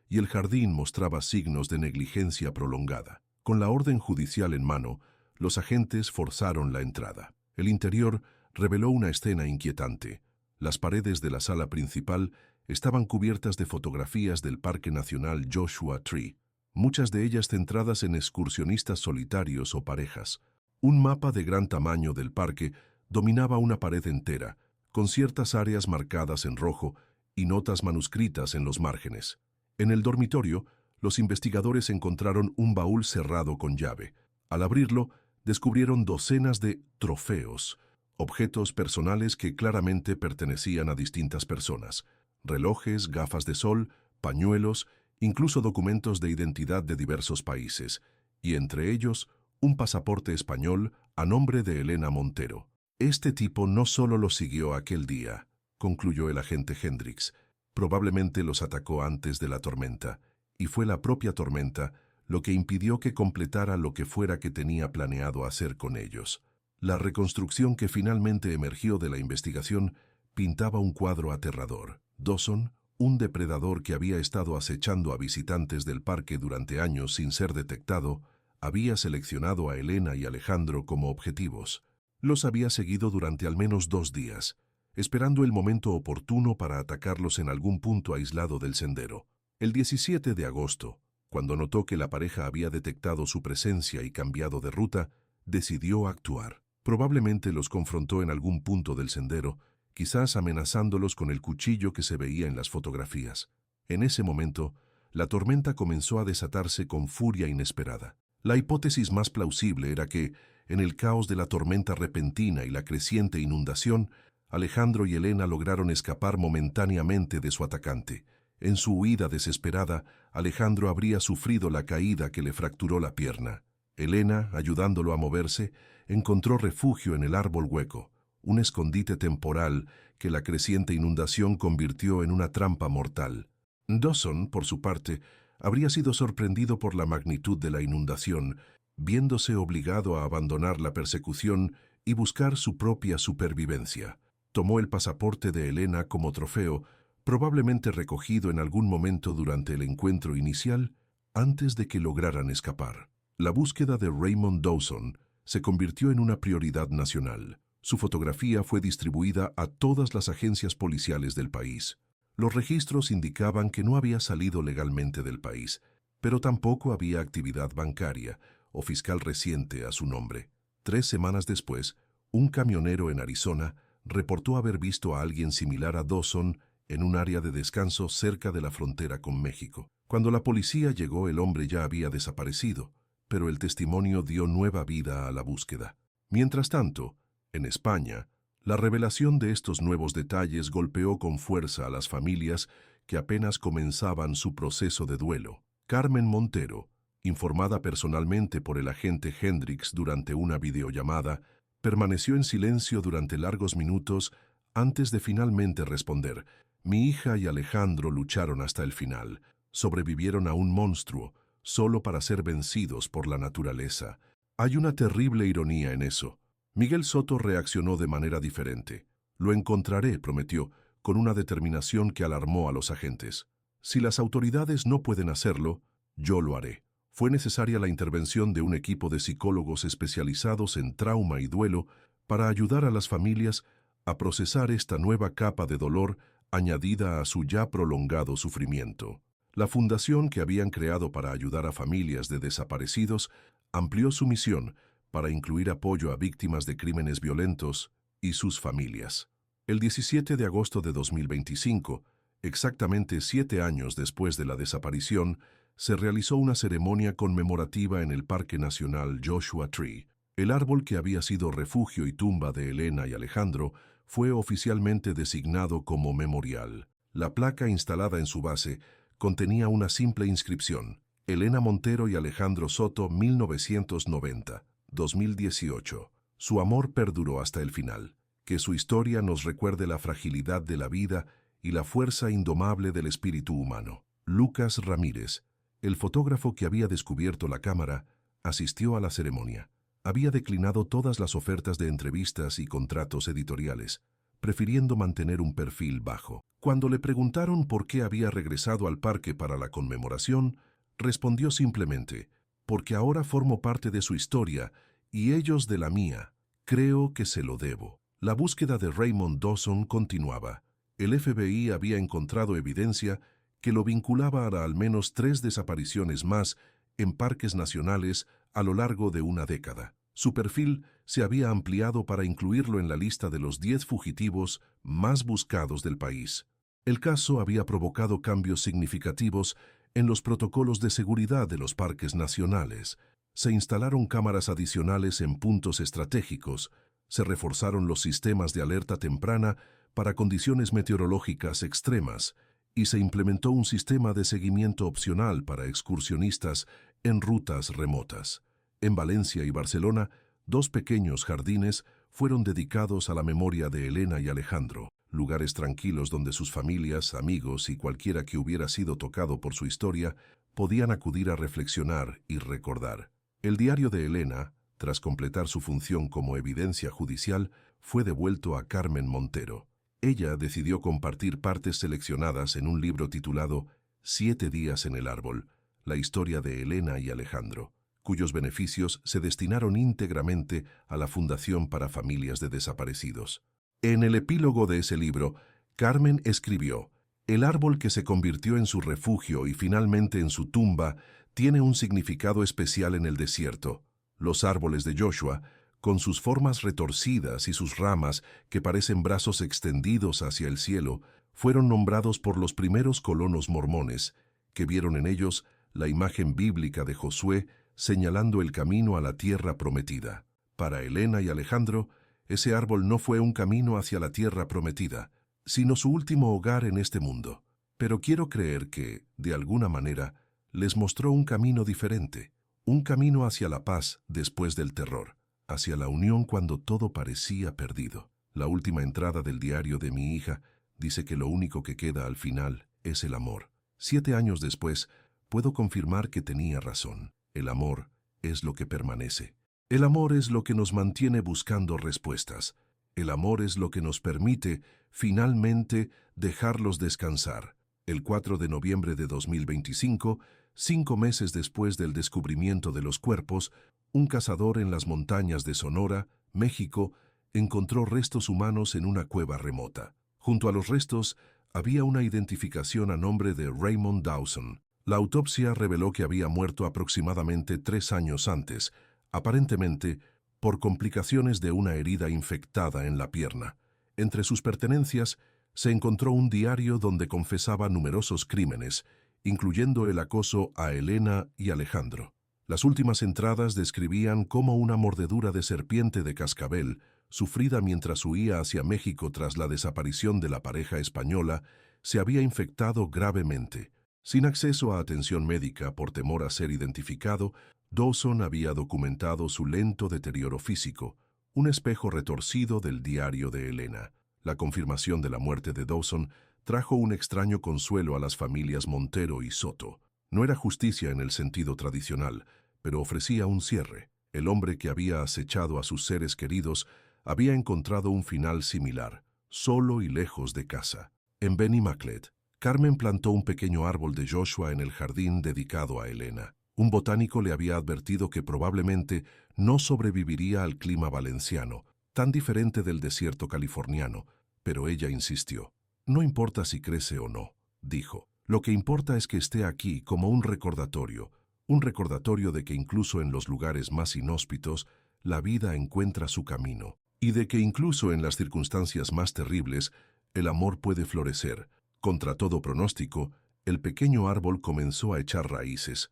y el jardín mostraba signos de negligencia prolongada. Con la orden judicial en mano, los agentes forzaron la entrada. El interior reveló una escena inquietante. Las paredes de la sala principal estaban cubiertas de fotografías del Parque Nacional Joshua Tree, muchas de ellas centradas en excursionistas solitarios o parejas. Un mapa de gran tamaño del parque dominaba una pared entera, con ciertas áreas marcadas en rojo y notas manuscritas en los márgenes. En el dormitorio, los investigadores encontraron un baúl cerrado con llave. Al abrirlo, descubrieron docenas de trofeos, objetos personales que claramente pertenecían a distintas personas: relojes, gafas de sol, pañuelos, incluso documentos de identidad de diversos países, y entre ellos un pasaporte español a nombre de Elena Montero. Este tipo no solo los siguió aquel día, concluyó el agente Hendricks, probablemente los atacó antes de la tormenta, y fue la propia tormenta lo que impidió que completara lo que fuera que tenía planeado hacer con ellos. La reconstrucción que finalmente emergió de la investigación pintaba un cuadro aterrador. Dawson, un depredador que había estado acechando a visitantes del parque durante años sin ser detectado, había seleccionado a Elena y Alejandro como objetivos. Los había seguido durante al menos 2 días, esperando el momento oportuno para atacarlos en algún punto aislado del sendero. El 17 de agosto, cuando notó que la pareja había detectado su presencia y cambiado de ruta, decidió actuar. Probablemente los confrontó en algún punto del sendero, quizás amenazándolos con el cuchillo que se veía en las fotografías. En ese momento, la tormenta comenzó a desatarse con furia inesperada. La hipótesis más plausible era que, en el caos de la tormenta repentina y la creciente inundación, Alejandro y Elena lograron escapar momentáneamente de su atacante. En su huida desesperada, Alejandro habría sufrido la caída que le fracturó la pierna. Elena, ayudándolo a moverse, encontró refugio en el árbol hueco, un escondite temporal que la creciente inundación convirtió en una trampa mortal. Dawson, por su parte, habría sido sorprendido por la magnitud de la inundación, viéndose obligado a abandonar la persecución y buscar su propia supervivencia. Tomó el pasaporte de Elena como trofeo, probablemente recogido en algún momento durante el encuentro inicial, antes de que lograran escapar. La búsqueda de Raymond Dawson se convirtió en una prioridad nacional. Su fotografía fue distribuida a todas las agencias policiales del país. Los registros indicaban que no había salido legalmente del país, pero tampoco había actividad bancaria o fiscal reciente a su nombre. 3 semanas después, un camionero en Arizona reportó haber visto a alguien similar a Dawson en un área de descanso cerca de la frontera con México. Cuando la policía llegó, el hombre ya había desaparecido, pero el testimonio dio nueva vida a la búsqueda. Mientras tanto, en España, la revelación de estos nuevos detalles golpeó con fuerza a las familias que apenas comenzaban su proceso de duelo. Carmen Montero, informada personalmente por el agente Hendricks durante una videollamada, permaneció en silencio durante largos minutos antes de finalmente responder. Mi hija y Alejandro lucharon hasta el final, sobrevivieron a un monstruo, solo para ser vencidos por la naturaleza. Hay una terrible ironía en eso. Miguel Soto reaccionó de manera diferente. Lo encontraré, prometió, con una determinación que alarmó a los agentes. Si las autoridades no pueden hacerlo, yo lo haré. Fue necesaria la intervención de un equipo de psicólogos especializados en trauma y duelo para ayudar a las familias a procesar esta nueva capa de dolor añadida a su ya prolongado sufrimiento. La fundación que habían creado para ayudar a familias de desaparecidos amplió su misión para incluir apoyo a víctimas de crímenes violentos y sus familias. El 17 de agosto de 2025, exactamente 7 años después de la desaparición, se realizó una ceremonia conmemorativa en el Parque Nacional Joshua Tree. El árbol que había sido refugio y tumba de Elena y Alejandro fue oficialmente designado como memorial. La placa instalada en su base contenía una simple inscripción: Elena Montero y Alejandro Soto, 1990-2018. Su amor perduró hasta el final. Que su historia nos recuerde la fragilidad de la vida y la fuerza indomable del espíritu humano. Lucas Ramírez, el fotógrafo que había descubierto la cámara, asistió a la ceremonia. Había declinado todas las ofertas de entrevistas y contratos editoriales, prefiriendo mantener un perfil bajo. Cuando le preguntaron por qué había regresado al parque para la conmemoración, respondió simplemente: porque ahora formo parte de su historia y ellos de la mía. Creo que se lo debo. La búsqueda de Raymond Dawson continuaba. El FBI había encontrado evidencia que lo vinculaba a al menos 3 desapariciones más en parques nacionales a lo largo de una década. Su perfil se había ampliado para incluirlo en la lista de los 10 fugitivos más buscados del país. El caso había provocado cambios significativos en los protocolos de seguridad de los parques nacionales. Se instalaron cámaras adicionales en puntos estratégicos, se reforzaron los sistemas de alerta temprana para condiciones meteorológicas extremas, y se implementó un sistema de seguimiento opcional para excursionistas en rutas remotas. En Valencia y Barcelona, 2 pequeños jardines fueron dedicados a la memoria de Elena y Alejandro, lugares tranquilos donde sus familias, amigos y cualquiera que hubiera sido tocado por su historia podían acudir a reflexionar y recordar. El diario de Elena, tras completar su función como evidencia judicial, fue devuelto a Carmen Montero. Ella decidió compartir partes seleccionadas en un libro titulado 7 días en el árbol, la historia de Elena y Alejandro, cuyos beneficios se destinaron íntegramente a la Fundación para Familias de Desaparecidos. En el epílogo de ese libro, Carmen escribió: el árbol que se convirtió en su refugio y finalmente en su tumba tiene un significado especial en el desierto. Los árboles de Joshua, con sus formas retorcidas y sus ramas que parecen brazos extendidos hacia el cielo, fueron nombrados por los primeros colonos mormones, que vieron en ellos la imagen bíblica de Josué señalando el camino a la tierra prometida. Para Elena y Alejandro, ese árbol no fue un camino hacia la tierra prometida, sino su último hogar en este mundo. Pero quiero creer que, de alguna manera, les mostró un camino diferente, un camino hacia la paz después del terror, hacia la unión cuando todo parecía perdido. La última entrada del diario de mi hija dice que lo único que queda al final es el amor. 7 años después, puedo confirmar que tenía razón. El amor es lo que permanece. El amor es lo que nos mantiene buscando respuestas. El amor es lo que nos permite, finalmente, dejarlos descansar. El 4 de noviembre de 2025, 5 meses después del descubrimiento de los cuerpos, un cazador en las montañas de Sonora, México, encontró restos humanos en una cueva remota. Junto a los restos había una identificación a nombre de Raymond Dawson. La autopsia reveló que había muerto aproximadamente 3 años antes, aparentemente por complicaciones de una herida infectada en la pierna. Entre sus pertenencias se encontró un diario donde confesaba numerosos crímenes, incluyendo el acoso a Elena y Alejandro. Las últimas entradas describían cómo una mordedura de serpiente de cascabel, sufrida mientras huía hacia México tras la desaparición de la pareja española, se había infectado gravemente. Sin acceso a atención médica por temor a ser identificado, Dawson había documentado su lento deterioro físico, un espejo retorcido del diario de Elena. La confirmación de la muerte de Dawson trajo un extraño consuelo a las familias Montero y Soto. No era justicia en el sentido tradicional, pero ofrecía un cierre. El hombre que había acechado a sus seres queridos había encontrado un final similar, solo y lejos de casa. En Benimaclet, Carmen plantó un pequeño árbol de Joshua en el jardín dedicado a Elena. Un botánico le había advertido que probablemente no sobreviviría al clima valenciano, tan diferente del desierto californiano, pero ella insistió. No importa si crece o no, dijo. Lo que importa es que esté aquí como un recordatorio de que incluso en los lugares más inhóspitos, la vida encuentra su camino, y de que incluso en las circunstancias más terribles, el amor puede florecer. Contra todo pronóstico, el pequeño árbol comenzó a echar raíces,